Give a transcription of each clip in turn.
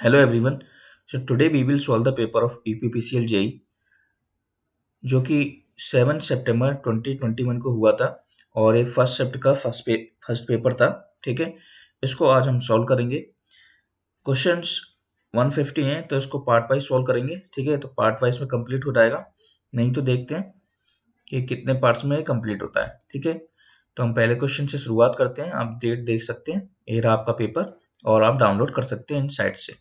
Hello everyone. So today we will solve the paper of EPPCL JEE जो कि 7 सितंबर 2021 को हुआ था और ये फर्स्ट शिफ्ट का फर्स्ट पेपर था। ठीक है, इसको आज हम सॉल्व करेंगे। क्वेश्चंस 150 हैं तो इसको पार्ट वाइज सॉल्व करेंगे। ठीक है, तो पार्ट वाइज में कंप्लीट हो जाएगा, नहीं तो देखते हैं कि कितने पार्ट्स में कंप्लीट होता है। ठीक है, तो हम पहले क्वेश्चन से शुरुआत करते हैं। आप डेट देख सकते हैं, ये रहा आपका पेपर और आप डाउनलोड कर सकते हैं इन साइट से,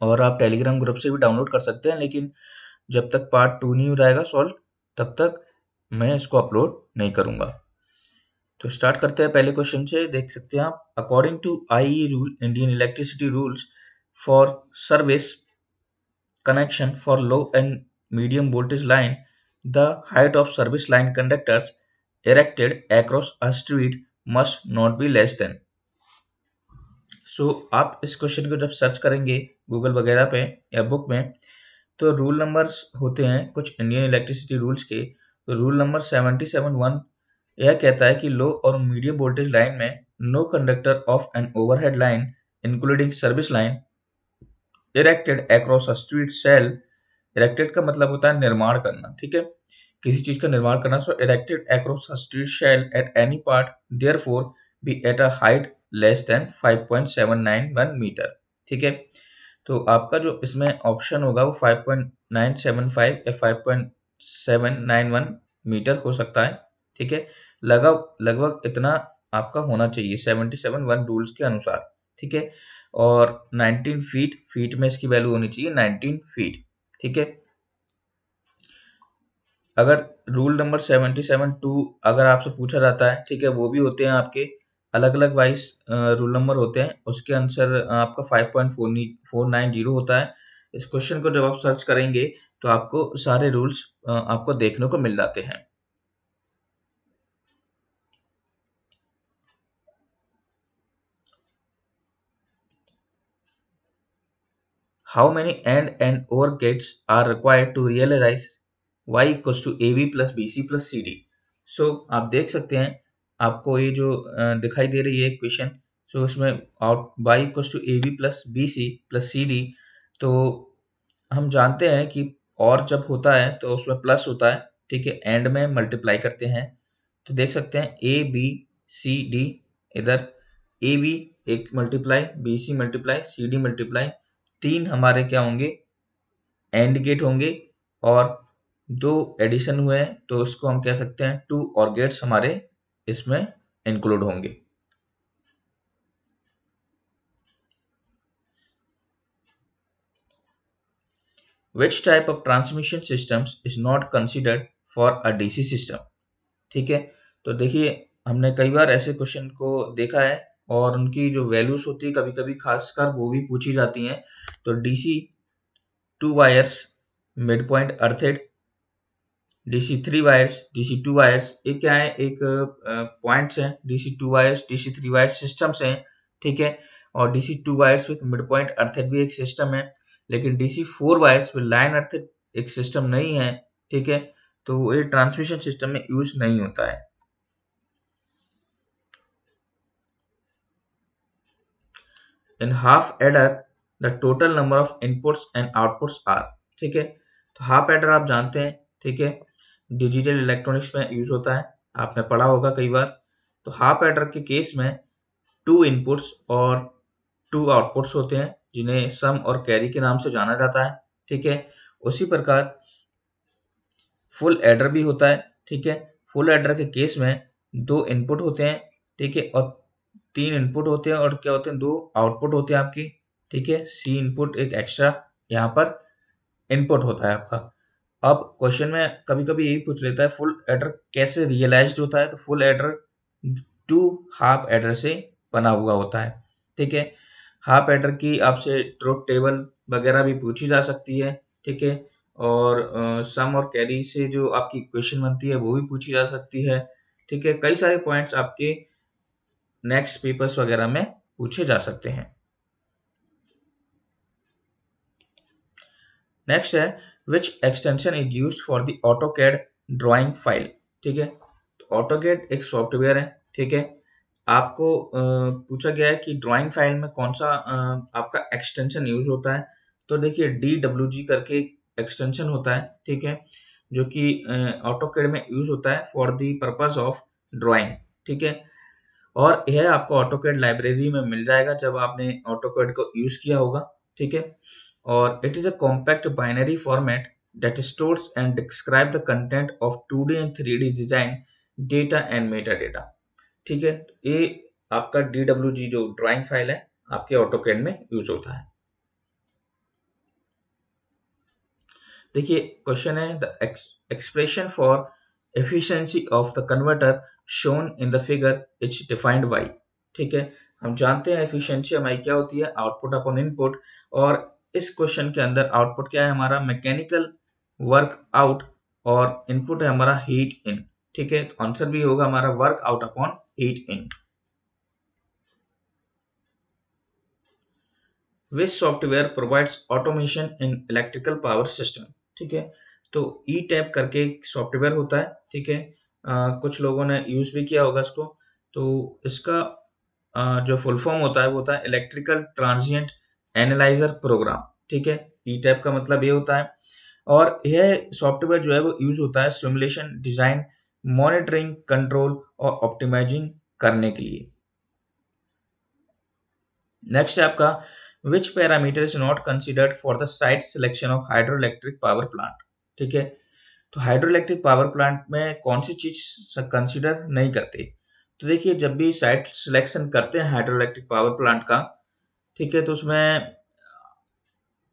और आप टेलीग्राम ग्रुप से भी डाउनलोड कर सकते हैं। लेकिन जब तक पार्ट 2 नहीं हो जाएगा सॉल्व, तब तक मैं इसको अपलोड नहीं करूंगा। तो स्टार्ट करते हैं पहले क्वेश्चन से। देख सकते हैं आप, according to IE rule, Indian electricity rules for service connection for low and medium voltage line, the height of service line conductors erected across a street must not be less than। आप इस question को जब search करेंगे Google वगैरह पे या book में, तो रूल नंबर्स होते हैं कुछ इंडियन इलेक्ट्रिसिटी रूल्स के। तो रूल नंबर 77(1) यह कहता है कि लो और मीडियम वोल्टेज लाइन में no conductor of an overhead line including service line erected across a street shall. Erected का मतलब होता है निर्माण करना। ठीक है, किसी चीज का निर्माण करना। So erected across a street shall at any part therefore be at a height less than 5.791 metres. ठीक है, तो आपका जो इसमें ऑप्शन होगा वो 5.975 या 5.791 मीटर हो सकता है। ठीक है, लगभग लगभग इतना आपका होना चाहिए 77(1) रूल्स के अनुसार। ठीक है, और 19 फीट में इसकी वैल्यू होनी चाहिए 19 फीट। ठीक है, अगर रूल नंबर 77(2) अगर आपसे पूछा जाता है, ठीक है, वो भी होते हैं आपके अलग अलग वाइज रूल नंबर होते हैं, उसके आंसर आपका 5.490 होता है। इस क्वेश्चन को जब आप सर्च करेंगे तो आपको सारे रूल्स आपको देखने को मिल जाते हैं। How many and or gates are required to realize y equals to ab plus bc plus cd? आप देख सकते हैं, आपको ये जो दिखाई दे रही है इक्वेशन, उसमें out y equals to ab plus bc plus cd। तो हम जानते हैं कि और जब होता है तो उसमें प्लस होता है। ठीक है, एंड में मल्टीप्लाई करते हैं। तो देख सकते हैं ए बी सी डी, इधर ए बी एक multiply, B C multiply, C D multiply, तीन हमारे क्या होंगे, एंड गेट होंगे, और दो एडिशन हुए हैं तो इसको हम कह सकते हैं टू और गेट्स हमारे इसमें इंक्लूड होंगे। Which type of transmission systems is not considered for a DC system? ठीक है, तो देखिए हमने कई बार ऐसे क्वेश्चन को देखा है और उनकी जो वैल्यूज होती है कभी कभी खासकर वो भी पूछी जाती हैं। तो DC 2 wires mid point earthed, DC 3 wires, DC 2 wires, ये क्या है, एक पॉइंट्स हैं। DC 2 wires, DC 3 wires systems हैं। ठीक है, और DC 2 wires with mid point earthed भी एक सिस्टम है, लेकिन DC 4 wires with line earthed एक सिस्टम नहीं है। ठीक है, तो ये ट्रांसमिशन सिस्टम में यूज नहीं होता है। In half adder the total number of inputs and outputs are. ठीक है, तो हाफ एडर आप जानते हैं, ठीक है, डिजिटल इलेक्ट्रॉनिक्स में यूज होता है, आपने पढ़ा होगा कई बार। तो हाफ एडर के केस में टू इनपुट्स और टू आउटपुट्स होते हैं, जिन्हें सम और कैरी के नाम से जाना जाता है। ठीक है, उसी प्रकार फुल एडर भी होता है। ठीक है, फुल एडर के केस में दो इनपुट होते हैं, ठीक है, और तीन इनपुट होते हैं, और क्या होते हैं, दो आउटपुट होते हैं आपकी। ठीक है, सी इनपुट एक एक्स्ट्रा यहाँ पर इनपुट होता है आपका। अब क्वेश्चन में कभी कभी यही पूछ लेता है फुल एडर कैसे रियलाइज्ड होता है। तो full adder two half adder से बना हुआ होता है। ठीक है, हाफ एडर की आपसे ट्रुथ टेबल वगैरह भी पूछी जा सकती है। ठीक है, और सम और कैरी से जो आपकी क्वेश्चन बनती है वो भी पूछी जा सकती है। ठीक है, कई सारे पॉइंट्स आपके नेक्स्ट पेपर्स वगैरह में पूछे जा सकते हैं। नेक्स्ट है, which extension is used for the AutoCAD drawing file. ठीक है, तो ऑटोकैड एक सॉफ्टवेयर है। ठीक है, आपको पूछा गया है कि ड्राइंग फाइल में कौन सा आपका एक्सटेंशन यूज होता है। तो देखिए DWG करके एक्सटेंशन होता है, ठीक है, जो कि ऑटोकैड में यूज होता है for the purpose of drawing, ठीक है। और यह आपको ऑटोकैड लाइब्रेरी में मिल जाएगा जब आपने ऑटोकैड को यूज किया होगा, ठीक है। और it is a compact binary format that stores and describe the content of 2D and 3D design data and metadata, ठीक है। ये आपका DWG जो ड्राइंग फाइल है आपके ऑटोकैड में यूज होता है। देखिए क्वेश्चन है the expression for efficiency of the converter shown in the figure is defined by, ठीक है। हम जानते हैं एफिशिएंसी हमारी क्या होती है, आउटपुट अपॉन इनपुट। और इस क्वेश्चन के अंदर आउटपुट क्या है हमारा, मैकेनिकल वर्क आउट, और इनपुट है हमारा हीट इन, ठीक है। आंसर भी होगा हमारा work out upon heat in. Which software provides automation in electrical power system, ठीक है। तो ई टैप करके एक सॉफ्टवेयर होता है, ठीक है। कुछ लोगों ने यूज भी किया होगा इसको। तो इसका जो फुल फॉर्म होता है वो होता है इलेक्ट्रिकल ट्रांजिएंट एनालाइजर प्रोग्राम, ठीक है। ई टैप का मतलब ये होता है। और यह सॉफ्टवेयर जो है वो यूज होता है सिमुलेशन डिजाइन, मॉनिटरिंग, कंट्रोल और ऑप्टिमाइजिंग करने के लिए। नेक्स्ट है आपका which parameter is not considered for the site selection of hydro electric power plant, ठीक है। तो हाइड्रो इलेक्ट्रिक पावर प्लांट में कौन सी चीज कंसिडर नहीं करते। तो देखिए जब भी साइट सिलेक्शन करते हैं हाइड्रो इलेक्ट्रिक पावर प्लांट का, ठीक है, तो उसमें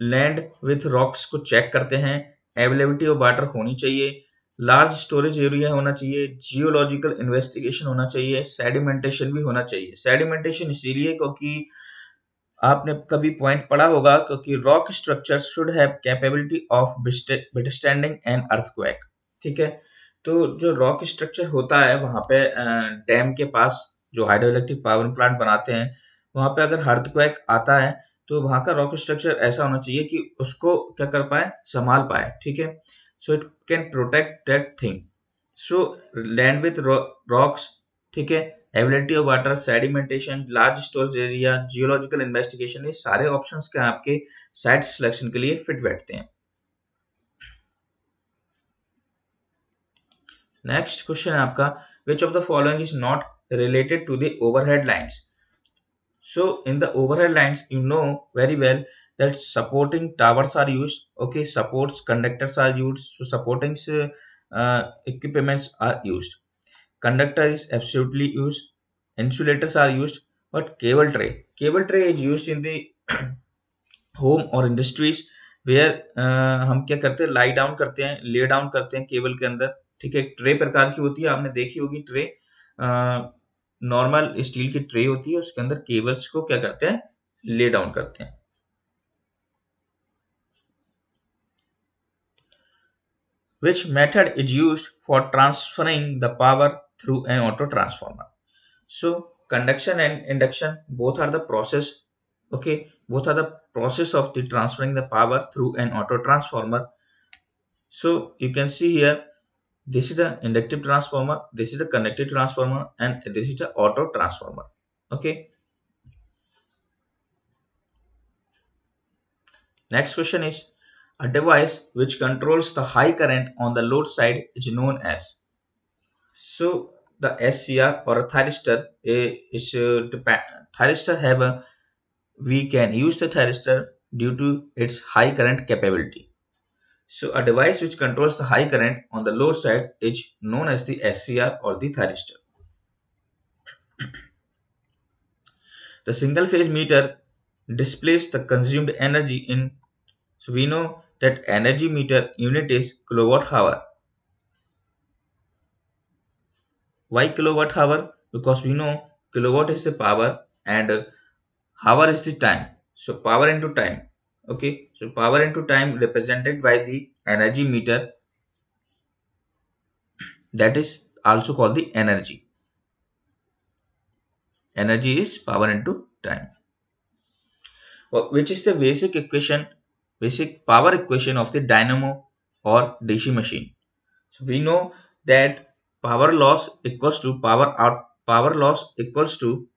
लैंड विथ रॉक्स को चेक करते हैं, अवेलेबिलिटी ऑफ वाटर होनी चाहिए, लार्ज स्टोरेज एरिया होना चाहिए, जियोलॉजिकल इन्वेस्टिगेशन होना चाहिए, सेडिमेंटेशन भी होना चाहिए। सेडिमेंटेशन इसीलिए क्योंकि आपने कभी पॉइंट पढ़ा होगा क्योंकि rock structure should have capability of withstanding an earthquake, ठीक है। तो जो रॉक स्ट्रक्चर होता है वहां पे डैम के पास जो हाइड्रो इलेक्ट्रिक पावर प्लांट बनाते हैं वहां पे अगर अर्थक्वेक आता है तो वहां का रॉक स्ट्रक्चर ऐसा होना चाहिए कि उसको क्या कर पाए, संभाल पाए, ठीक है। So it can protect that thing. So land with rocks, ठीक है, ability of water, sedimentation, large storage area, geological investigation, ये सारे ऑप्शंस क्या आपके साइट सिलेक्शन के लिए फिट बैठते हैं। नेक्स्ट क्वेश्चन है आपका which of the following is not related to the overhead lines. So in the overhead lines, you know very well that supporting towers are used. Okay, supports conductors are used. So supporting equipments are used. Conductor is absolutely used. Insulators are used. But cable tray is used in the home और industries where हम क्या करते हैं, lie down करते हैं, lay down करते हैं cable के अंदर, ठीक है। ट्रे प्रकार की होती है, आपने देखी होगी ट्रे, नॉर्मल स्टील की ट्रे होती है, उसके अंदर केबल्स को क्या करते हैं, ले डाउन करते हैं। Which method is used for transferring the power through an auto transformer? So conduction and induction both are the process, okay, both are the process of the transferring the power through an auto transformer. So you can see here this is the inductive transformer, this is the conductive transformer, and this is the auto transformer, okay. Next question is a device which controls the high current on the load side is known as. So the SCR or a thyristor is thyristor have a, we can use the thyristor due to its high current capability. So a device which controls the high current on the load side is known as the SCR or the thyristor. The single phase meter displays the consumed energy in, so we know that energy meter unit is kilowatt hour. Why kilowatt hour? Because we know kilowatt is the power and hour is the time. So power into time. Okay. So power into time represented by the energy meter, that is also called the energy. Energy is power into time. Which is the basic power equation of the dynamo or DC machine. So we know that power loss equals to power power loss equals to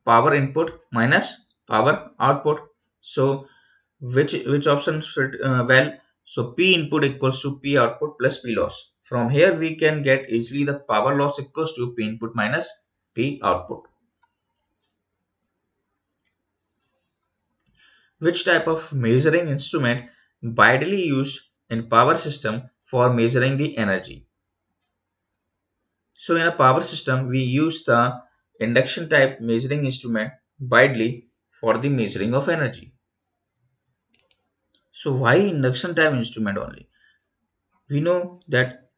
power input minus power output. So which option fit well? So P input equals to P output plus P loss. From here we can get easily the power loss equals to P input minus P output. Which type of measuring instrument widely used in power system for measuring the energy? So in a power system we use the induction type measuring instrument widely for the measuring of energy. So why induction type instrument only? We know that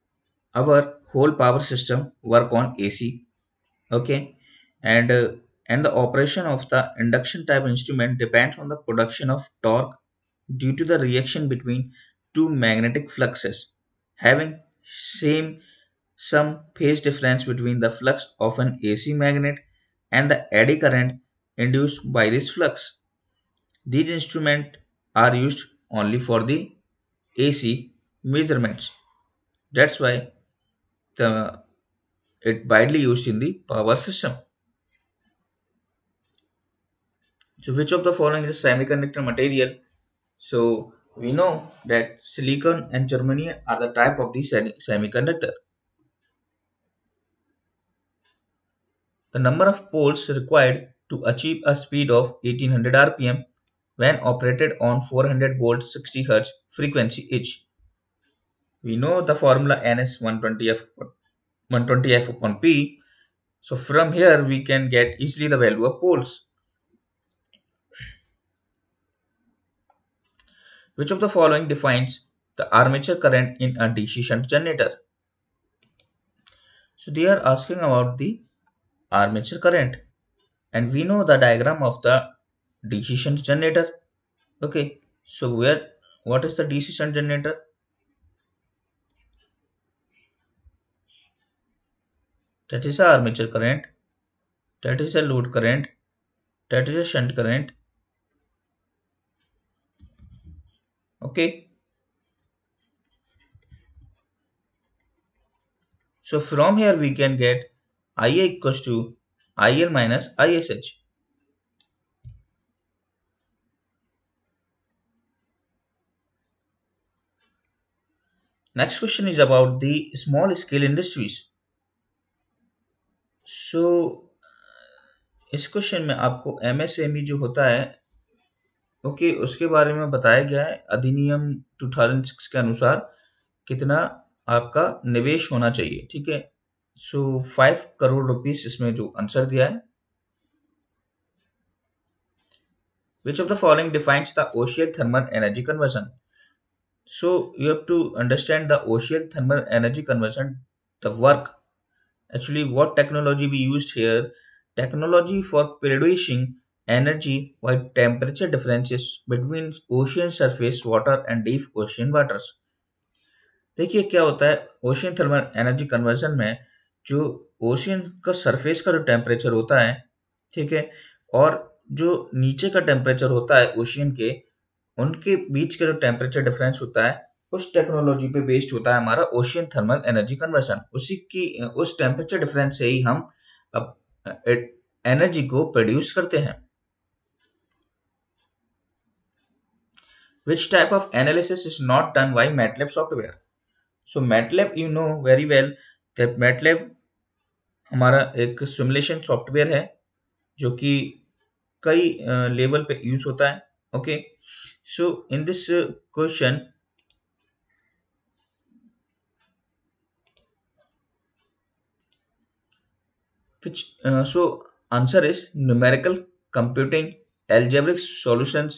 our whole power system work on AC, okay, and uh, and the operation of the induction type instrument depends on the production of torque due to the reaction between two magnetic fluxes having same some phase difference between the flux of an AC magnet and the eddy current induced by this flux. These instruments are used only for the AC measurements. That's why the it widely used in the power system. So which of the following is semiconductor material? So we know that silicon and germanium are the type of the semiconductor. The number of poles required to achieve a speed of 1800 rpm when operated on 400 volt 60 Hz frequency each. We know the formula N is 120F upon P. So from here we can get easily the value of poles. Which of the following defines the armature current in a DC shunt generator? So they are asking about the armature current, and we know the diagram of the DC shunt generator. Okay, so what is the DC shunt generator? That is a armature current, that is a load current, that is a shunt current. Okay, so from here we can get IA equals to IL minus ISH. Next question is about the small scale industries. So इस question में आपको MSME जो होता है, okay, उसके बारे में बताया गया है अधिनियम 2006 के अनुसार कितना आपका निवेश होना चाहिए, ठीक है। सो 5 करोड़ रुपीस इसमें जो आंसर दिया है। Which of the following defines the ocean thermal energy conversion? So you have to understand the ocean thermal energy conversion, the work, actually what technology we used here. Technology for producing energy by temperature differences between ocean surface water and deep ocean waters. देखिए क्या होता है ocean thermal energy conversion में, जो ocean का surface का जो temperature होता है, ठीक है, और जो नीचे का टेम्परेचर होता है ओशियन के, उनके बीच का जो टेम्परेचर डिफरेंस होता है, उस टेक्नोलॉजी पे बेस्ड होता है हमारा ओशियन थर्मल एनर्जी कन्वर्जन। उसी की उस टेम्परेचर डिफरेंस से ही हम अब एनर्जी को प्रोड्यूस करते हैं। Which type of analysis is not done by MATLAB software? So MATLAB you know very well that MATLAB हमारा एक सिमुलेशन सॉफ्टवेयर है जो कि कई लेवल पे यूज होता है। Okay, so in this question which so answer is numerical computing, algebraic solutions,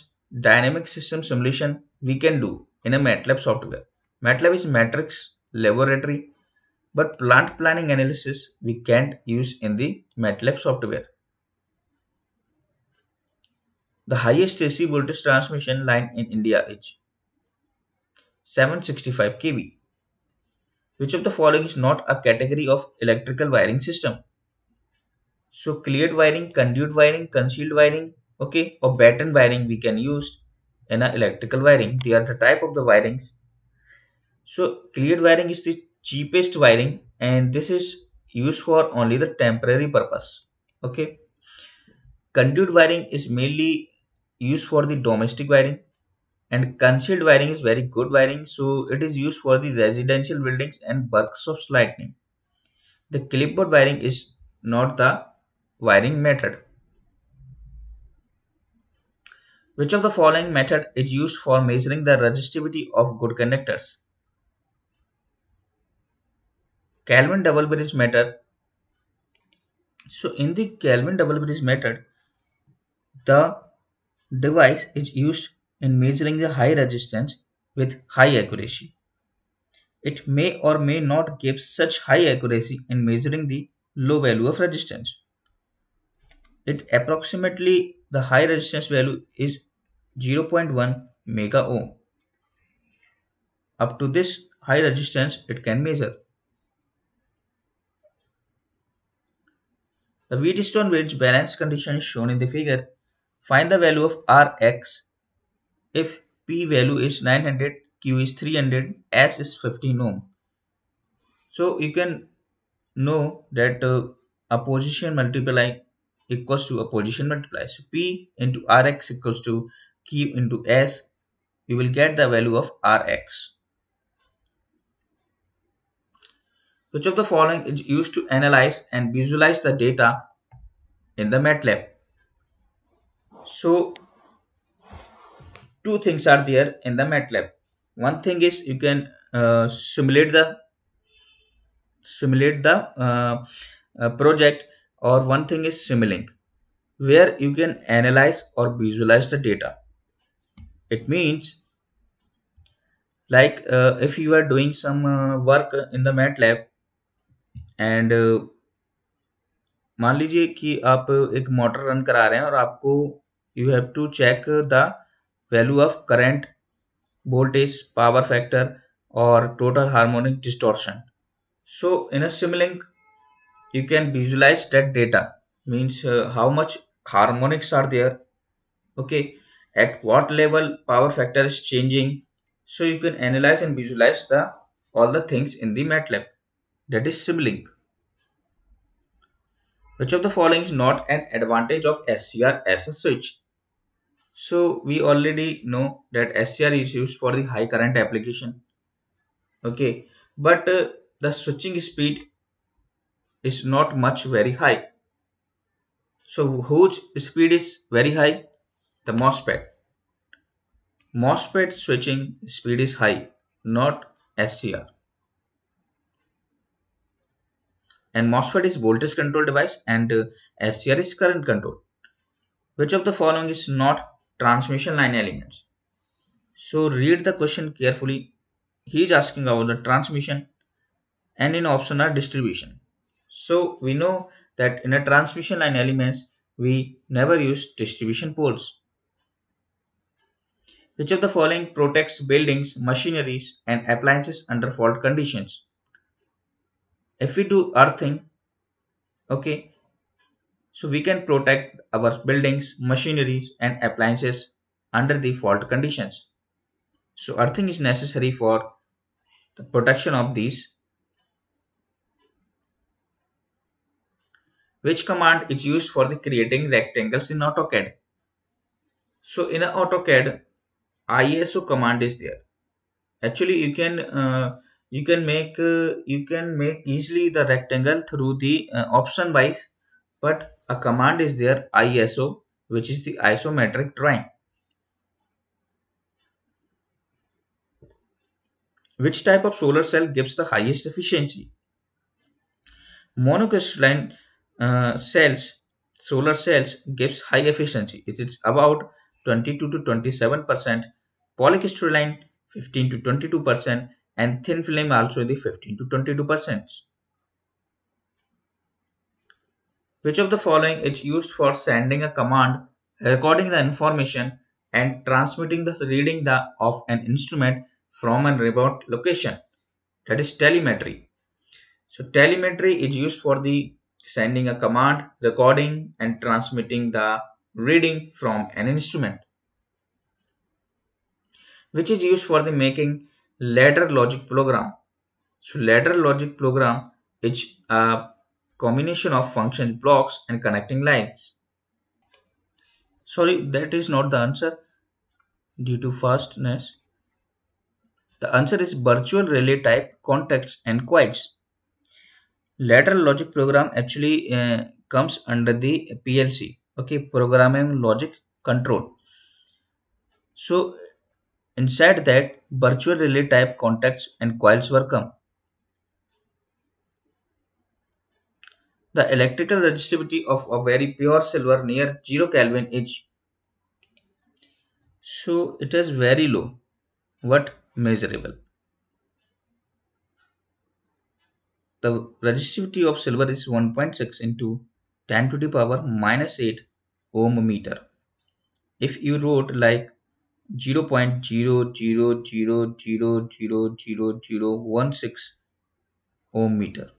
dynamic system simulation we can do in a MATLAB software. MATLAB is matrix laboratory, but plant planning analysis we can't use in the MATLAB software. The highest AC voltage transmission line in India is 765 kV. Which of the following is not a category of electrical wiring system? So cleared wiring, conduit wiring, concealed wiring, okay, or batten wiring we can use in a electrical wiring. They are the type of the wirings. So cleared wiring is the cheapest wiring, and this is used for only the temporary purpose. Okay. Conduit wiring is mainly used for the domestic wiring, and concealed wiring is very good wiring, so it is used for the residential buildings and workshops lighting. The clipboard wiring is not the wiring method. Which of the following method is used for measuring the resistivity of good conductors? Kelvin double bridge method. So in the Kelvin double bridge method, the device is used in measuring the high resistance with high accuracy. It may or may not give such high accuracy in measuring the low value of resistance. It approximately the high resistance value is 0.1 mega ohm. Up to this high resistance it can measure. The Wheatstone bridge balance condition is shown in the figure. Find the value of Rx if P value is 900, Q is 300, S is 15 ohm. So you can know that a position multiply equals to a position multiply. So P into Rx equals to Q into S. You will get the value of Rx. Which of the following is used to analyze and visualize the data in the MATLAB? So two things are there in the MATLAB. One thing is you can simulate the project, or one thing is Simulink, where you can analyze or visualize the data. It means like if you are doing some work in the MATLAB, and मान लीजिए कि आप एक motor run करा रहे हैं और आपको you have to check the value of current, voltage, power factor और total harmonic distortion. So in a Simulink you can visualize that data, means how much harmonics are there, okay, at what level power factor is changing. So you can analyze and visualize the all the things in the MATLAB. That is Simulink. Which of the following is not an advantage of SCR as a switch? So we already know that SCR is used for the high current application, okay, but the switching speed is not much very high. So whose speed is very high? The MOSFET. MOSFET switching speed is high, not SCR. And MOSFET is voltage control device, and SCR is current control. Which of the following is not transmission line elements? So read the question carefully. He is asking about the transmission, and in option are distribution. So we know that in a transmission line elements we never use distribution poles. Which of the following protects buildings, machineries, and appliances under fault conditions? If we do earthing, okay, so we can protect our buildings, machineries, and appliances under the fault conditions. So earthing is necessary for the protection of these. Which command is used for the creating rectangles in AutoCAD? So in AutoCAD, ISO command is there. Actually, you can make easily the rectangle through the option wise, but a command is there, ISO, which is the isometric drawing. Which type of solar cell gives the highest efficiency? Monocrystalline cells, solar cells gives high efficiency. It is about 22 to 27%. Polycrystalline 15 to 22%, and thin film also the 15 to 22%. Which of the following is used for sending a command, recording the information, and transmitting the reading of an instrument from a remote location? That is telemetry. So telemetry is used for the sending a command, recording, and transmitting the reading from an instrument. Which is used for the making ladder logic program. So ladder logic program is a combination of function blocks and connecting lines. Sorry, that is not the answer due to fastness. The answer is virtual relay type contacts and coils. Lateral logic program actually comes under the PLC, okay, programming logic control. So inside that, virtual relay type contacts and coils were come. The electrical resistivity of a very pure silver near 0 Kelvin is, so it is very low. What measurable? The resistivity of silver is 1.6 into 10 to the power minus 8 ohm meter. If you wrote like 0.000000016 ohm meter,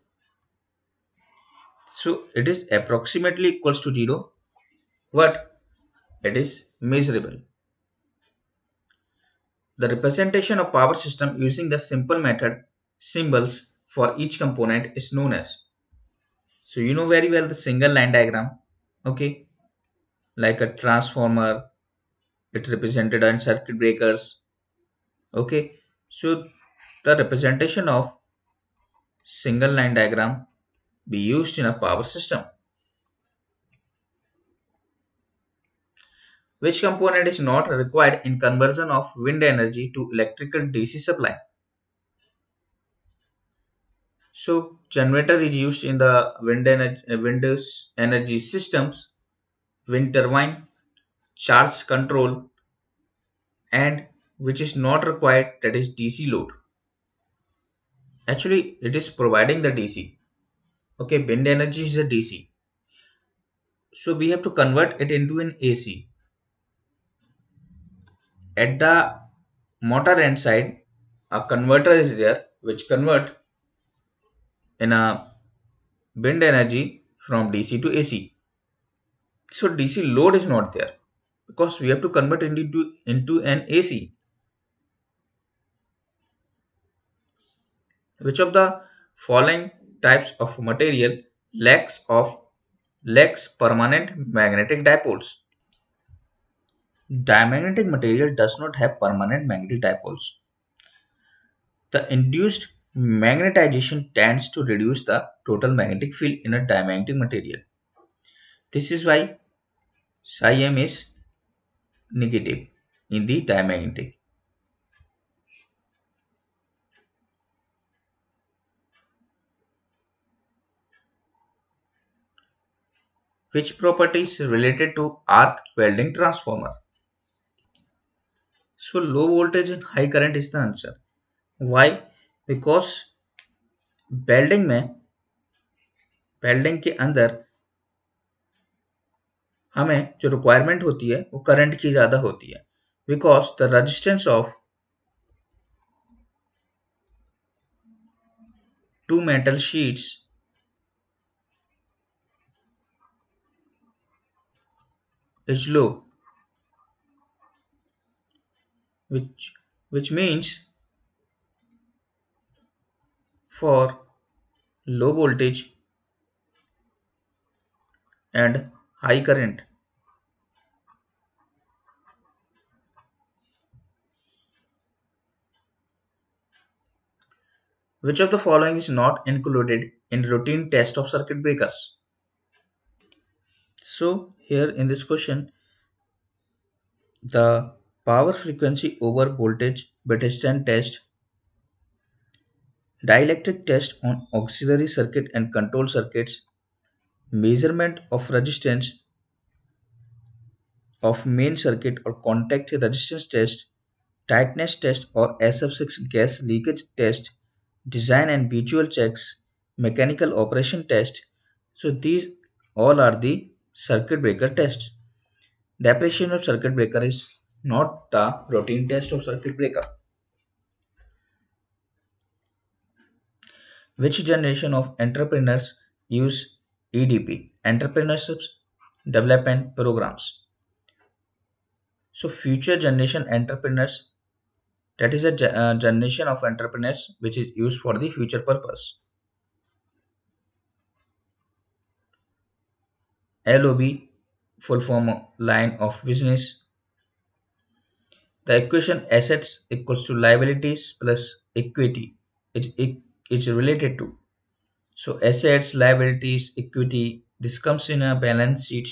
so it is approximately equals to 0. What? It is measurable. The representation of power system using the simple method symbols for each component is known as. So you know very well the single line diagram. Okay, like a transformer, it represented on circuit breakers. Okay, so the representation of single line diagram be used in a power system. Which component is not required in conversion of wind energy to electrical DC supply? So generator is used in the wind energy systems, wind turbine, charge control, and which is not required, that is DC load. Actually, it is providing the DC. Okay, wind energy is a DC. So we have to convert it into an AC. At the motor end side, a converter is there which convert in a wind energy from DC to AC. So DC load is not there because we have to convert it into an AC. Which of the following types of material lacks permanent magnetic dipoles? Diamagnetic material does not have permanent magnetic dipoles. The induced magnetization tends to reduce the total magnetic field in a diamagnetic material. This is why psi m is negative in the diamagnetic. Which property is related to arc welding transformer? So low voltage and high current is the answer. Why? Because welding में welding के अंदर हमें जो requirement होती है वो current की ज़्यादा होती है because the resistance of two metal sheets is low, which means for low voltage and high current, which of the following is not included in routine test of circuit breakers? So here in this question, the power frequency over voltage resistance test, dielectric test on auxiliary circuit and control circuits, measurement of resistance of main circuit or contact resistance test, tightness test or SF6 gas leakage test, design and visual checks, mechanical operation test. So these all are the circuit breaker tests. Depreciation of circuit breaker is not the routine test of circuit breaker. Which generation of entrepreneurs use EDP, entrepreneurship development programs? So future generation entrepreneurs, that is a generation of entrepreneurs which is used for the future purpose. LOB, full form line of business. The equation assets equals to liabilities plus equity is related to. So assets, liabilities, equity, this comes in a balance sheet.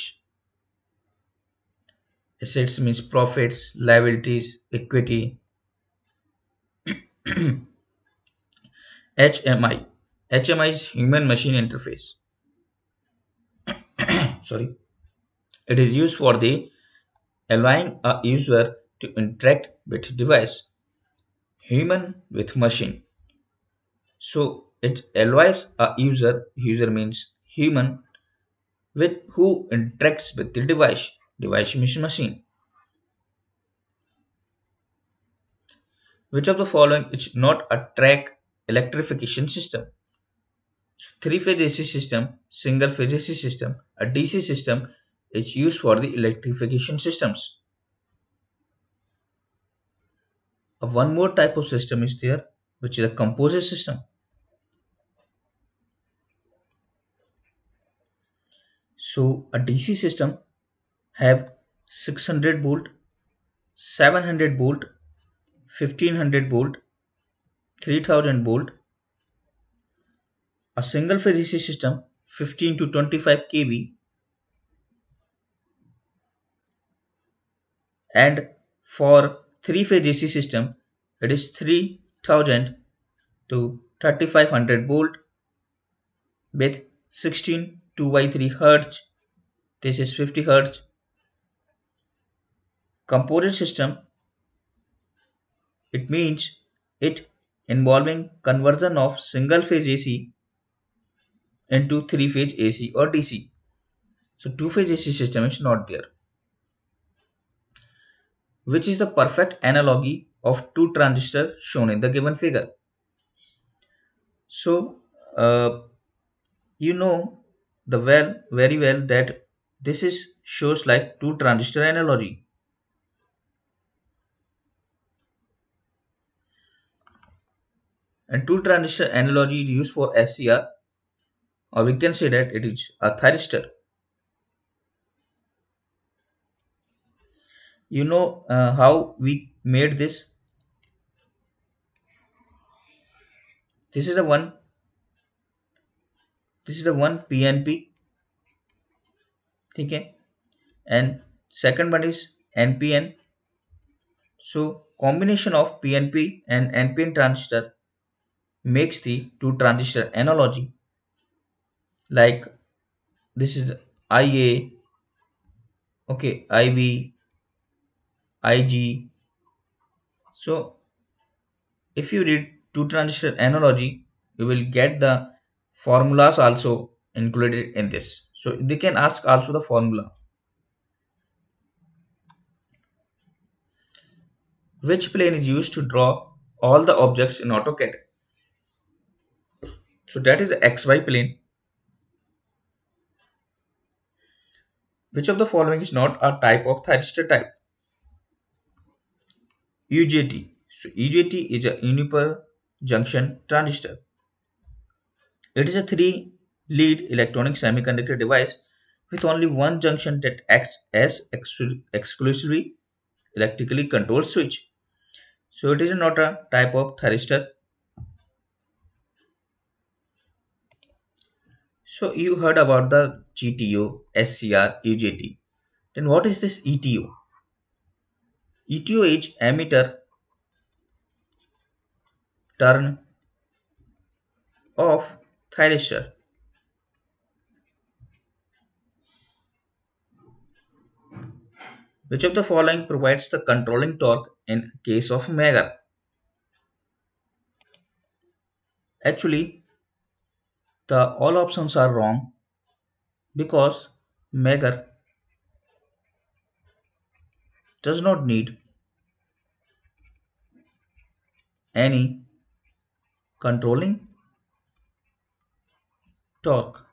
Assets means profits, liabilities, equity. HMI. HMI is human machine interface. Sorry. It is used for the allowing a user to interact with device, human with machine. So it allows a user means human, with who interacts with the device means machine. Which of the following is not a track electrification system? Three-phase AC system, single-phase AC system, a DC system is used for the electrification systems. One more type of system is there, which is a composite system. So a DC system have 600 volt, 700 volt, 1500 volt, 3000 volt. A single phase AC system 15 to 25 kV, and for three phase AC system it is 3000 to 3500 volt with 16 2 by 3 hertz. This is 50 hertz. Composite system, it means it involving conversion of single phase AC into three phase AC or DC. So two phase AC system is not there, which is the perfect analogy of two transistors shown in the given figure. So uh, you know the very well that this is shows like two transistor analogy, and two transistor analogy is used for SCR, or we can say that it is a thyristor. You know how we made this? This is the one. This is the one PNP. Okay, and second one is NPN. So combination of PNP and NPN transistor makes the two transistor analogy. Like this is IA, okay, IV, IG. So if you read two transistor analogy, you will get the formulas also included in this. So they can ask also the formula. Which plane is used to draw all the objects in AutoCAD? So that is the XY plane. Which of the following is not a type of thyristor type? UJT. So UJT is a unipolar junction transistor. It is a three-lead electronic semiconductor device with only one junction that acts as exclusively electrically controlled switch. So it is not a type of thyristor. So you heard about the GTO, SCR, UJT. Then what is this ETO? ETO is emitter turn off thyristor. Which of the following provides the controlling torque in case of Megger? Actually, the all options are wrong because Megger does not need any controlling torque.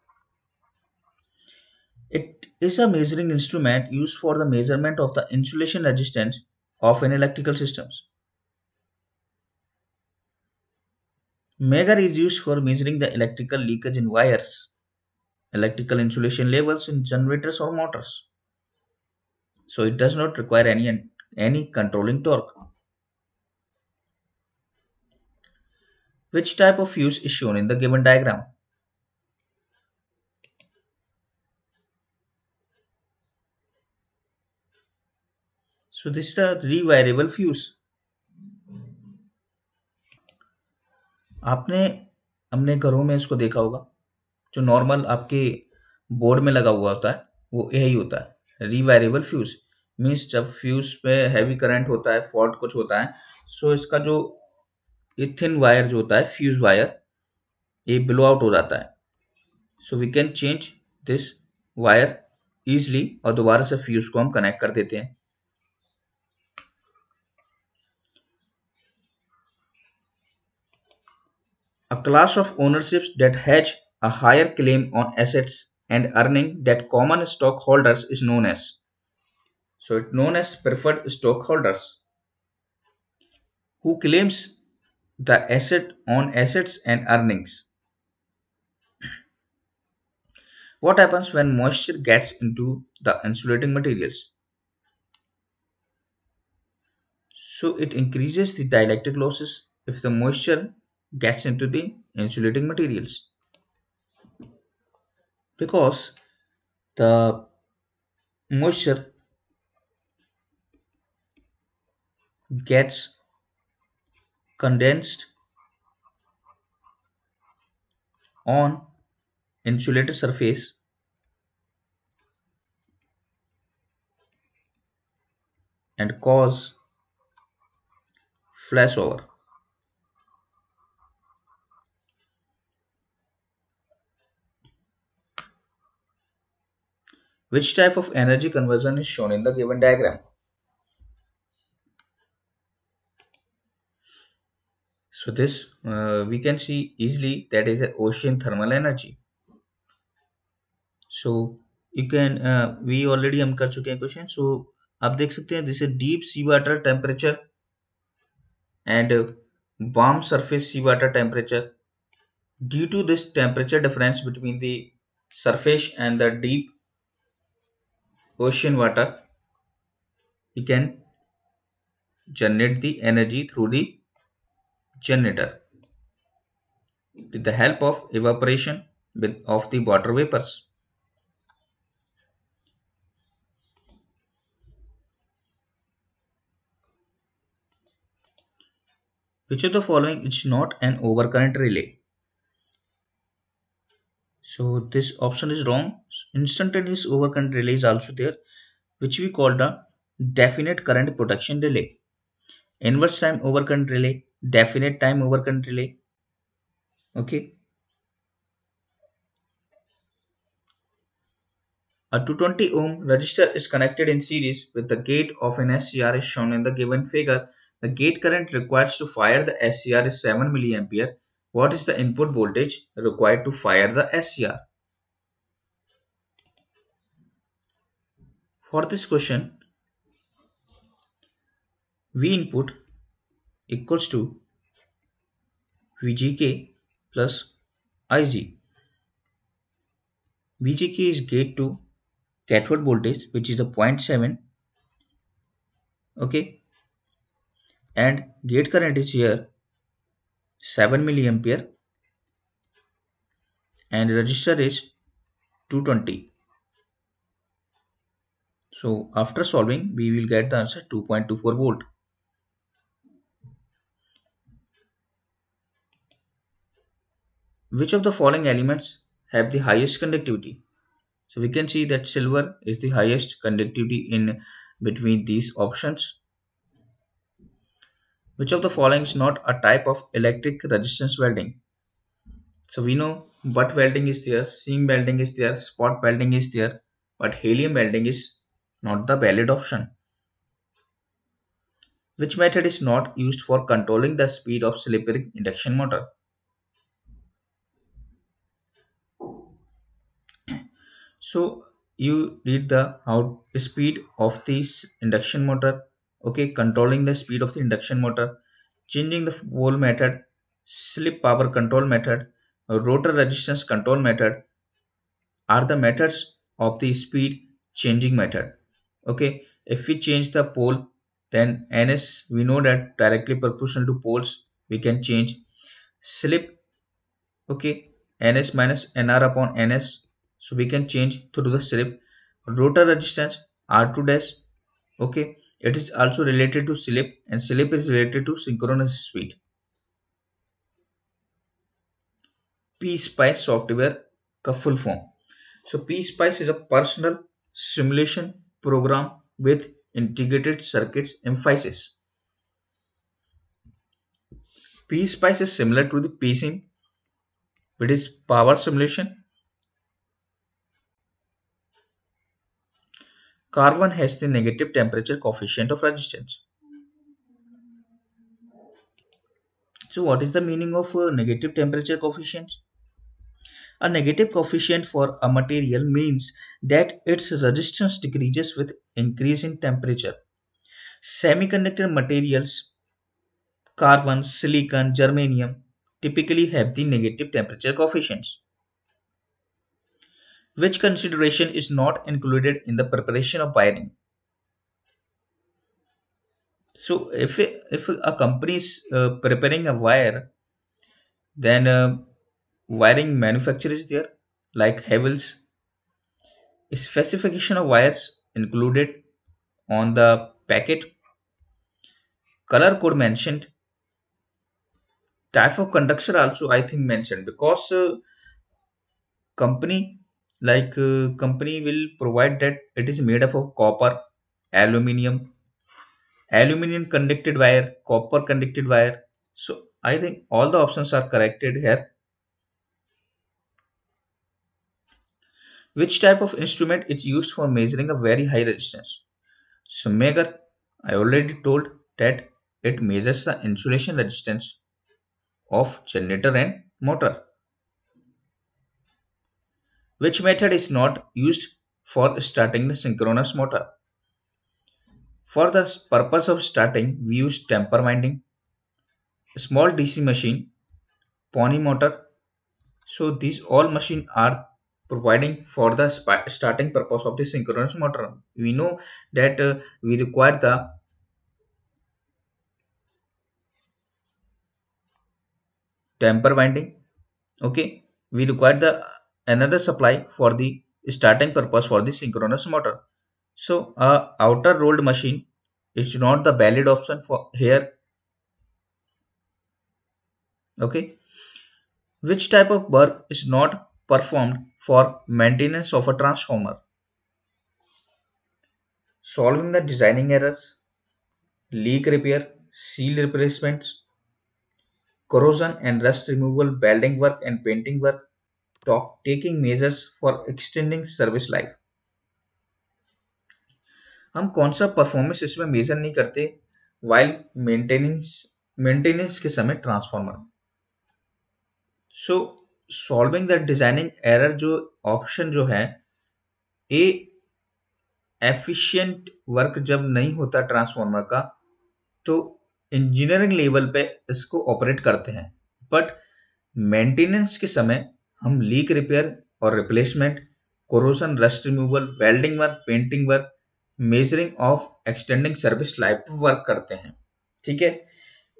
It is a measuring instrument used for the measurement of the insulation resistance of an electrical systems. Megger is used for measuring the electrical leakage in wires, electrical insulation levels in generators or motors. So it does not require any controlling torque. Which type of fuse is shown in the given diagram? So this is a rewirable fuse. आपने अपने घरों में इसको देखा होगा, जो normal आपके board में लगा हुआ होता है वो यही होता है, रिवायरेबल फ्यूज। मीन्स जब फ्यूज पे हैवी करंट होता है, फॉल्ट कुछ होता है, सो इसका जो ये थिन वायर जो होता है फ्यूज वायर, ये ब्लो आउट हो जाता है। So we can change this wire easily और दोबारा से फ्यूज को हम कनेक्ट कर देते हैं। A class of ownerships that has a higher claim on assets and earning that common stockholders is known as. So it's known as preferred stockholders. Who claims the asset on assets and earnings? What happens when moisture gets into the insulating materials? So it increases the dielectric losses if the moisture gets into the insulating materials, because the moisture gets condensed on insulated surface and cause flashover. Which type of energy conversion is shown in the given diagram? So this we can see easily, that is an ocean thermal energy. So you can we already हम कर चुके हैं question. So आप देख सकते हैं, this is deep sea water temperature and warm surface sea water temperature. Due to this temperature difference between the surface and the deep ocean water, we can generate the energy through the generator with the help of evaporation of the water vapors. Which of the following is not an overcurrent relay? So this option is wrong. Instantaneous overcurrent relay is also there, which we call the definite current protection relay. Inverse time overcurrent relay, definite time overcurrent relay. Okay. A 220 ohm resistor is connected in series with the gate of an SCR is shown in the given figure. The gate current required to fire the SCR is 7 milliampere. What is the input voltage required to fire the SCR? For this question, V input equals to VGK plus IG. VGK is gate to cathode voltage, which is the 0.7. Okay, and gate current is here 7 milliampere and resistor is 220. So after solving, we will get the answer 2.24 volt. Which of the following elements have the highest conductivity? So we can see that silver is the highest conductivity in between these options. Which of the following is not a type of electric resistance welding? So we know butt welding is there, seam welding is there, spot welding is there, but helium welding is not the valid option. Which method is not used for controlling the speed of slip ring induction motor? So you read the how speed of this induction motor. Okay, controlling the speed of the induction motor, changing the pole method, slip power control method, rotor resistance control method, are the methods of the speed changing method. Okay, if we change the pole, then ns we know that directly proportional to poles we can change. Slip, okay, ns minus nr upon ns, so we can change through the slip. Rotor resistance r2 dash, okay, it is also related to slip, and slip is related to synchronous speed. PSpice software का full form. So PSpice is a personal simulation program with integrated circuits emphasis. PSpice is similar to the PSIM, which is power simulation. Carbon has the negative temperature coefficient of resistance. So what is the meaning of negative temperature coefficient? A negative coefficient for a material means that its resistance decreases with increase in temperature. Semiconductor materials, carbon, silicon, germanium, typically have the negative temperature coefficients. Which consideration is not included in the preparation of wiring? So if a company is preparing a wire, then wiring manufacturer is there, like Havells. Specification of wires included on the packet, color code mentioned, type of conductor also I think mentioned, because company company will provide that it is made up of copper, aluminum, aluminum conducted wire, copper conducted wire. So I think all the options are corrected here. Which type of instrument is used for measuring a very high resistance? So Megar, I already told that it measures the insulation resistance of generator and motor. Which method is not used for starting the synchronous motor? For the purpose of starting, we use temper winding, small DC machine, pony motor. So these all machine are providing for the starting purpose of the synchronous motor. We know that we require the temper winding. Okay, we require the another supply for the starting purpose for the synchronous motor. So outer rolled machine is not the valid option for here. Okay, which type of work is not performed for maintenance of a transformer? Solving the designing errors, leak repair, seal replacements, corrosion and rust removal, welding work and painting work, taking measures for extending service life. हम कौन सा performance इसमें major नहीं करते while maintenance maintenance के समय transformer? So solving the designing error जो option जो है ए, एफिशिएंट वर्क जब नहीं होता ट्रांसफार्मर का तो इंजीनियरिंग लेवल पे इसको ऑपरेट करते हैं, बट मेंटेनेंस के समय हम लीक रिपेयर और replacement, corrosion, rust removal, welding work, painting work, measuring of extending service life work करते हैं. ठीक है,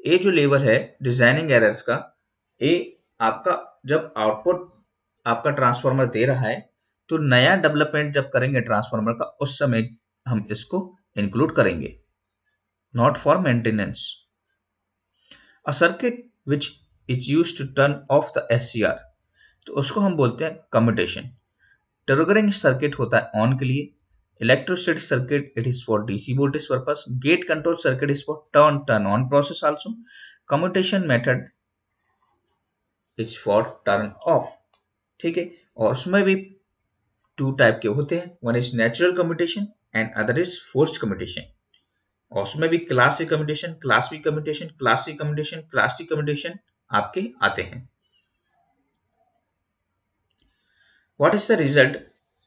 ए जो लेवल है डिजाइनिंग एरर्स का, ए आपका जब आउटपुट आपका ट्रांसफार्मर दे रहा है तो नया डेवलपमेंट जब करेंगे ट्रांसफार्मर का उस समय हम इसको इंक्लूड करेंगे, not for maintenance. A circuit which is use to turn off the SCR, तो उसको हम बोलते हैं कम्यूटेशन. ट्रिगरिंग सर्किट होता है ऑन के लिए, electrostatic circuit it is for DC voltage purpose, gate control circuit is for turn on process also, commutation method is for turn off. ठीक है, और उसमें भी टू टाइप के होते हैं, one is natural commutation and other is forced commutation. और उसमें भी class C commutation, class B commutation, class C commutation, class T commutation आपके आते हैं. What is the result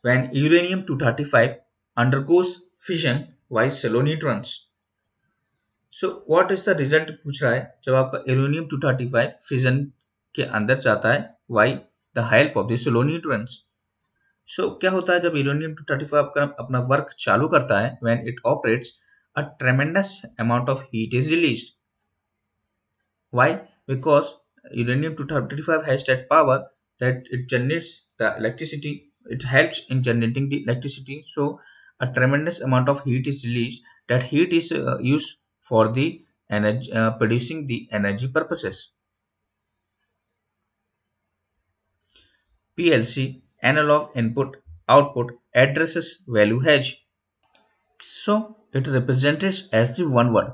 when uranium 235 undergoes fission by shallow neutrons? So what is the result पूछ रहा है जब आपका uranium 235 fission के अंदर जाता है by the help of the shallow neutrons. सो क्या होता है जब यूरेनियम 235 अपना वर्क चालू करता है, when it operates a ट्रेमेंडस amount of heat is released. Why? Because uranium-235 has that power that it generates the electricity. It helps in generating the electricity. So a tremendous amount of heat is released. That heat is used for the energy, producing the energy purposes. PLC, analog input output addresses value hedge. So it represents as the one word.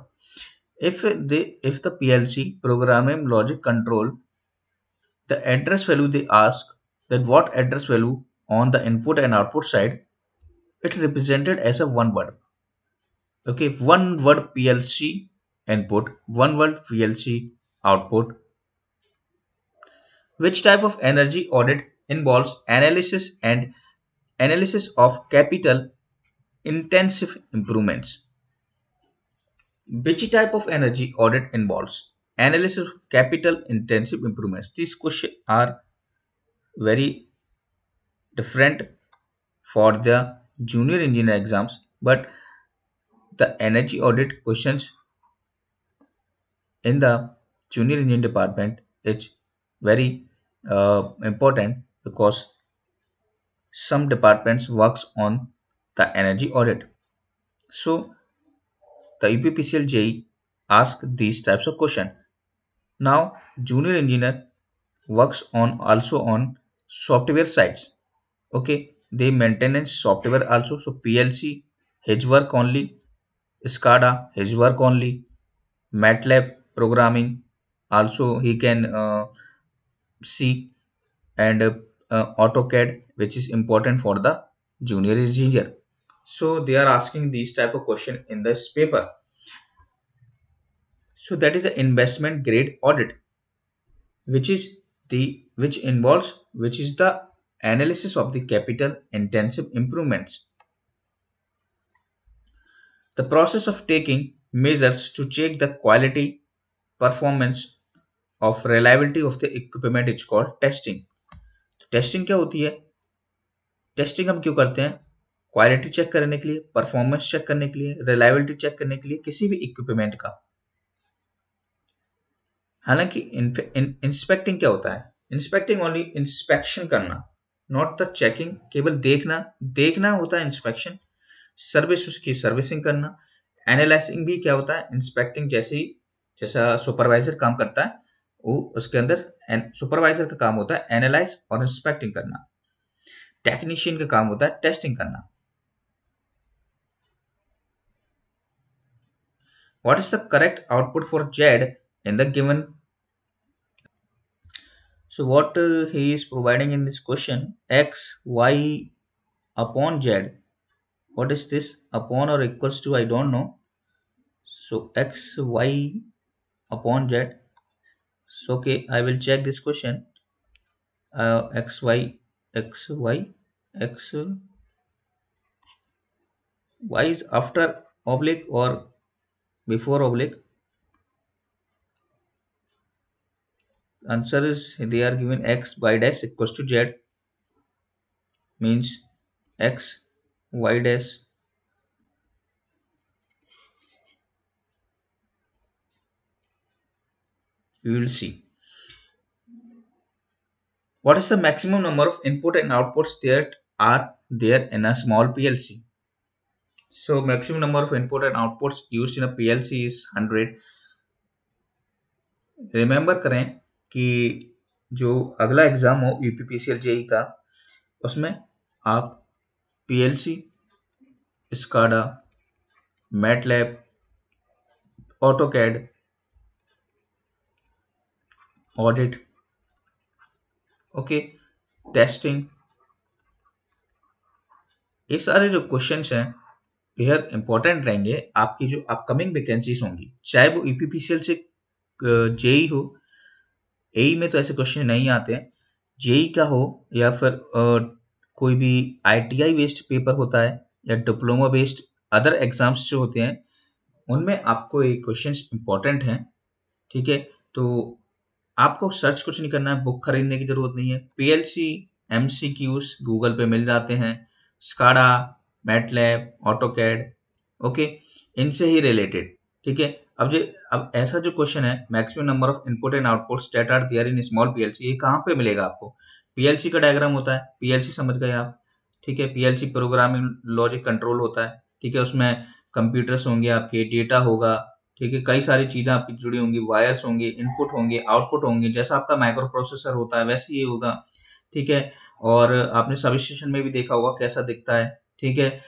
If the PLC programming logic control the address value, they ask that what address value on the input and output side, it represented as a one word. Okay, one word PLC input, one word PLC output. Which type of energy audit involves analysis of capital intensive improvements? Which type of energy audit involves analysis of capital intensive improvements? These questions are very different for the junior engineer exams, but the energy audit questions in the junior engineering department is very important because some departments works on the energy audit. So the UPPCL JE ask these types of question. Now junior engineer works on also on software sides. Okay, they maintenance software also. So PLC his work only, SCADA his work only, MATLAB programming also he can see, and AutoCAD, which is important for the junior engineer. So they are asking these type of question in this paper. So that is the investment grade audit, which is which is the analysis of the capital intensive improvements. The process of taking measures to check the quality, performance of reliability of the equipment is called testing. Testing क्या होती है? Testing हम क्यों करते हैं? Quality check करने के लिए, परफॉर्मेंस चेक करने के लिए, रिलायबिलिटी चेक करने के लिए किसी भी इक्विपमेंट का. हालांकि इंस्पेक्टिंग क्या होता है? इंस्पेक्टिंग ओनली इंस्पेक्शन करना, नॉट द चेकिंग. केवल देखना देखना होता है इंस्पेक्शन. सर्विस उसकी सर्विसिंग करना. एनालाइजिंग भी क्या होता है? इंस्पेक्टिंग जैसे ही जैसा सुपरवाइजर काम करता है वो उसके अंदर सुपरवाइजर का काम होता है एनालाइज और इंस्पेक्टिंग करना. टेक्नीशियन का काम होता है टेस्टिंग करना. What is the correct output for Z in the given? So what he is providing in this question, x, y upon z. What is this? Upon or equals to? I don't know. So x, y upon z. So okay, I will check this question. X, y, x, y, x, y is after oblique or before oblique? Answer is they are given x, y dash equals to z, means x, y dash. We will see. What is the maximum number of input and outputs that are there in a small PLC? So maximum number of input and outputs used in a PLC is 100. Remember करें कि जो अगला exam हो UPPCL JEE का, उसमें आप PLC, SCADA, MATLAB, AutoCAD, audit, okay, testing, ये सारे जो क्वेश्चंस हैं बेहद इंपॉर्टेंट रहेंगे आपकी जो अपकमिंग वैकेंसीज होंगी, चाहे वो यूपीपीसीएल से जेई हो. एई में तो ऐसे क्वेश्चन नहीं आते हैं. जेई का हो या फिर कोई भी आईटीआई बेस्ड पेपर होता है या डिप्लोमा बेस्ड अदर एग्जाम्स जो होते हैं उनमें आपको ये क्वेश्चंस इंपॉर्टेंट हैं. ठीक है, तो आपको सर्च कुछ नहीं करना है, बुक खरीदने की जरूरत नहीं है. पीएलसी MCQs गूगल पे मिल जाते हैं, स्काडा, मैटलैब, ऑटोकैड, ओके, इनसे ही रिलेटेड, ठीक है। अब ऐसा जो क्वेश्चन है, maximum number of input and outputs that are there in small PLC, ये कहाँ पे मिलेगा आपको? पीएलसी का डायग्राम होता है, पीएलसी समझ गए आप, ठीक है। पीएलसी प्रोग्रामिंग लॉजिक कंट्रोल होता है, ठीक है। उसमें कंप्यूटर्स होंगे, आपके डेटा होगा, ठीक है, कई सारी चीजें आपकी जुड़ी होंगी, वायर्स होंगे, इनपुट होंगे, आउटपुट होंगे, जैसा आपका माइक्रो प्रोसेसर होता है वैसे ही होगा, ठीक है। और आपने सब स्टेशन में भी देखा होगा कैसा दिखता है, ठीक है।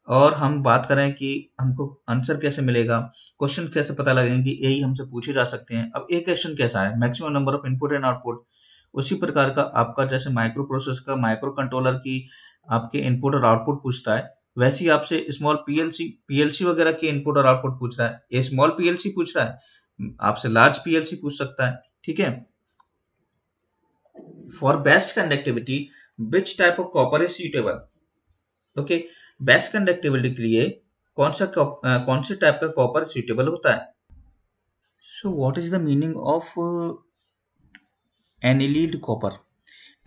और हम बात करें कि हमको आंसर कैसे मिलेगा, क्वेश्चन कैसे पता लगेगा कि यही हमसे पूछे जा सकते हैं। अब एक क्वेश्चन कैसा है, maximum number of input and output, उसी प्रकार का आपका जैसे माइक्रो प्रोसेसर का माइक्रो कंट्रोलर की आपके इनपुट और आउटपुट पूछता है, वैसे ही आपसे स्मॉल पीएलसी पीएलसी वगैरह के इनपुट और आउटपुट पूछ रहा है। ये स्मॉल पीएलसी पूछ रहा है, आपसे लार्ज पीएलसी पूछ सकता है, ठीक है। For best conductivity which type of copper is suitable, okay. Best conductivity के लिए कौन से टाइप का कॉपर सुटेबल होता है? So what is the meaning of annealed copper?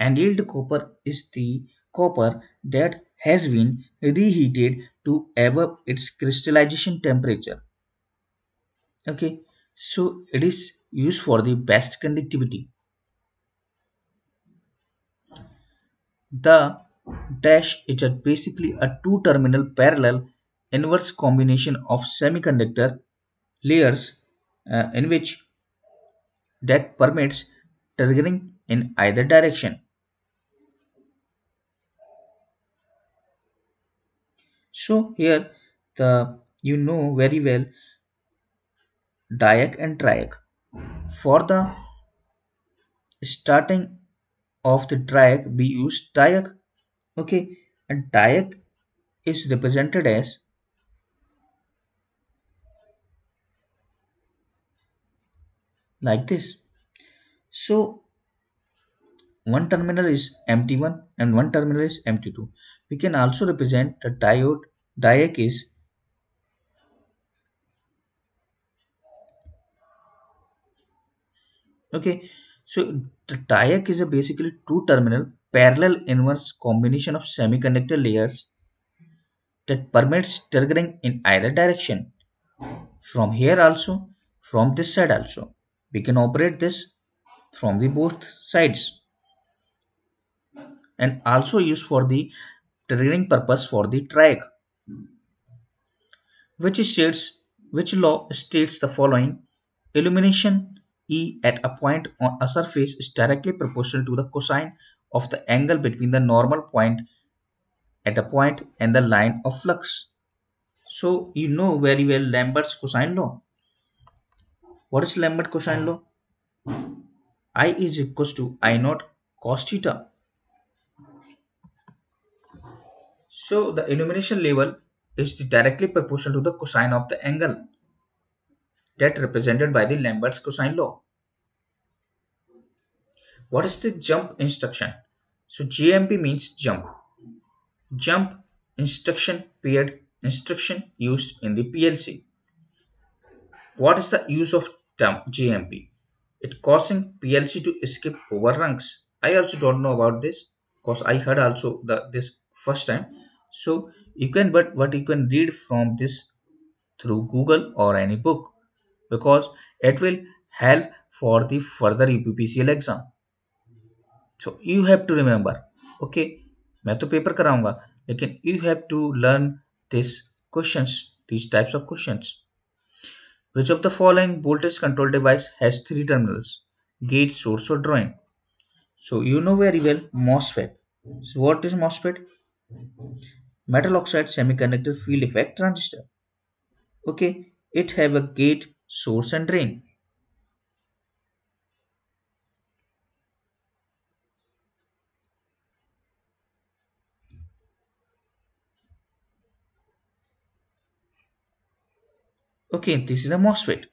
Annealed copper is the copper that has been reheated to above its crystallization temperature. Okay, so it is used for the best conductivity. The dash is basically a two-terminal parallel inverse combination of semiconductor layers in which that permits triggering in either direction. So here the you know very well diac and triac. For the starting of the triac we use diac, okay, and diac is represented as like this. So one terminal is empty1 and one terminal is empty2. We can also represent the diode diac is okay. So the diac is a basically two terminal parallel inverse combination of semiconductor layers that permits triggering in either direction. From here also, from this side also. We can operate this from the both sides and also use for the triggering purpose for the track, which states which law states the following: illumination E at a point on a surface is directly proportional to the cosine of the angle between the normal point at a point and the line of flux. So you know very well Lambert's cosine law. What is Lambert cosine law? I is equals to I naught cos theta. So the illumination level is directly proportional to the cosine of the angle that represented by the Lambert's cosine law. What is the jump instruction? So JMP means jump. Jump instruction paired instruction used in the PLC. What is the use of term JMP? It causing PLC to skip overruns. I also don't know about this because I heard also this first time. So you can but what you can read from this through Google or any book because it will help for the further UPPCL exam. So you have to remember, okay, मैं तो paper कराऊंगा लेकिन you have to learn this questions, these types of questions. Which of the following voltage control device has three terminals? Gate, source or drain? So you know very well MOSFET. So what is MOSFET? Metal oxide semiconductor field effect transistor. Okay, it have a gate, source and drain. Okay, this is a MOSFET.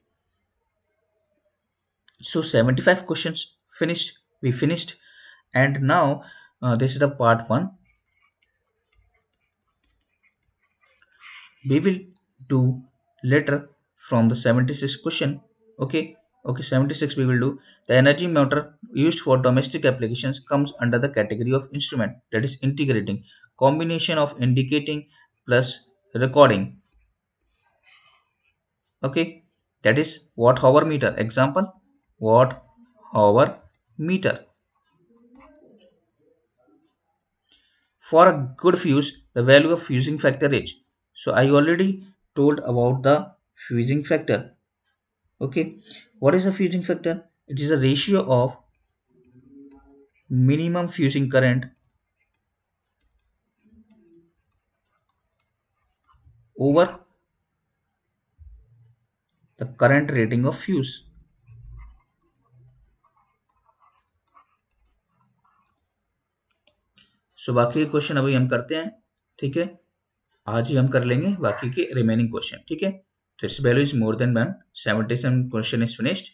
So 75 questions finished. We finished, and now this is the part one. We will do later from the 76 question. Okay, Okay, 76 we will do. The energy motor used for domestic applications comes under the category of instrument, that is integrating, combination of indicating plus recording. Okay, that is watt hour meter. Example, watt hour meter. For a good fuse, the value of fusing factor is. So I already told about the fusing factor. Okay, what is a fusing factor? It is a ratio of minimum fusing current over the current rating of fuse. सो बाकी के question अभी हम करते हैं, ठीक है, आज ही हम कर लेंगे बाकी के रिमेनिंग क्वेश्चन, ठीक है। तो it's value is more than 1, 77 question is finished.